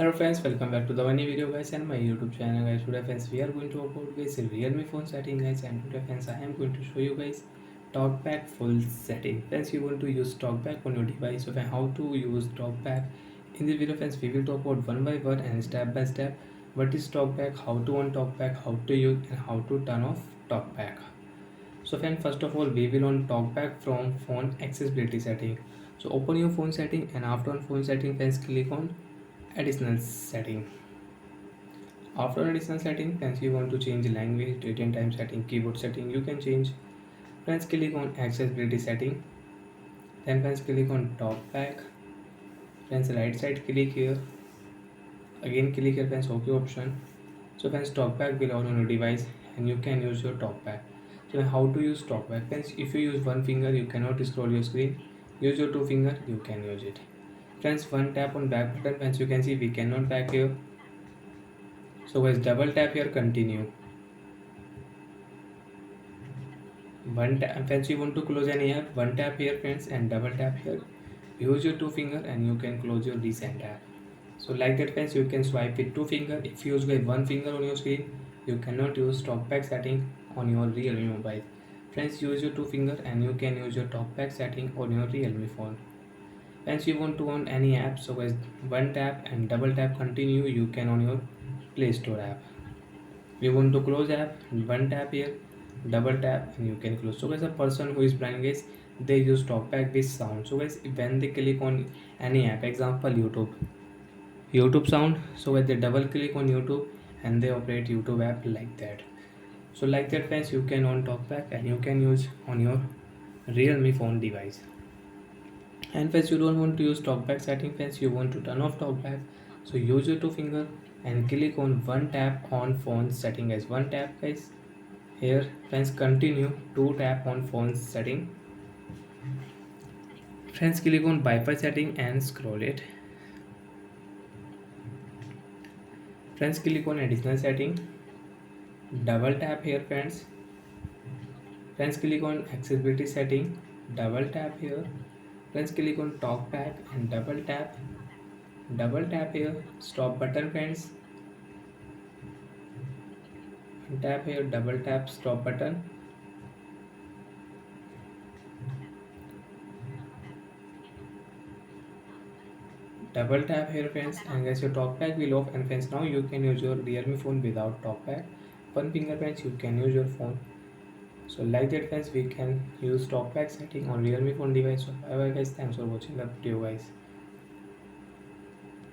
Hello friends, welcome back to the new video guys and my YouTube channel guys. Today friends we are going to upload guys a Realme phone setting guys, and today friends I am going to show you guys Talkback full setting. Friends, you want to use Talkback on your device. So how to use Talkback in this video friends, we will talk about one by one and step by step what is Talkback, how to on Talkback, how to use and how to turn off Talkback. So friend, first of all we will on Talkback from phone accessibility setting. So open your phone setting and after on phone setting friends click on additional setting. After additional setting, friends, you want to change language, date and time setting, keyboard setting, you can change. Friends, click on accessibility setting. Then friends, click on Talkback. Friends, right side click here. Again click here friends, OK option. So friends, Talkback will on your device and you can use your Talkback. So how to use Talkback? Friends, if you use one finger, you cannot scroll your screen. Use your two finger, you can use it. Friends, one tap on back button. Friends, you can see we cannot back here. So guys, double tap here, continue. One tap, friends, you want to close any app, one tap here friends and double tap here. Use your two finger and you can close your recent app. So like that friends, you can swipe with two finger. If you use by one finger on your screen, you cannot use Talkback setting on your Realme mobile. Friends, use your two finger and you can use your Talkback setting on your Realme phone. Friends, you want to on any app, so guys, one tap and double tap continue, you can on your Play Store app. We want to close app, one tap here, double tap and you can close. So guys, a person who is blind guys, they use Talkback with sound. So guys, when they click on any app, example YouTube sound, so guys they double click on YouTube and they operate YouTube app like that. So like that friends, you can on Talkback and you can use on your Realme phone device. And friends, you don't want to use Talkback setting friends, you want to turn off Talkback, so use your two finger and click on one tap on phone setting as one tap guys. Here friends, continue to tap on phone setting. Friends, click on Wi-Fi setting and scroll it. Friends, click on additional setting. Double tap here friends. Friends, click on accessibility setting. Double tap here. Friends, click on Talkback and double tap. Double tap here. Stop button friends. Tap here. Double tap stop button. Double tap here friends and guys your Talkback will off, and friends now you can use your Realme phone without Talkback. One finger friends, you can use your phone. So like that friends, we can use Talkback setting on Realme phone device. So bye bye guys, thanks for watching the video guys.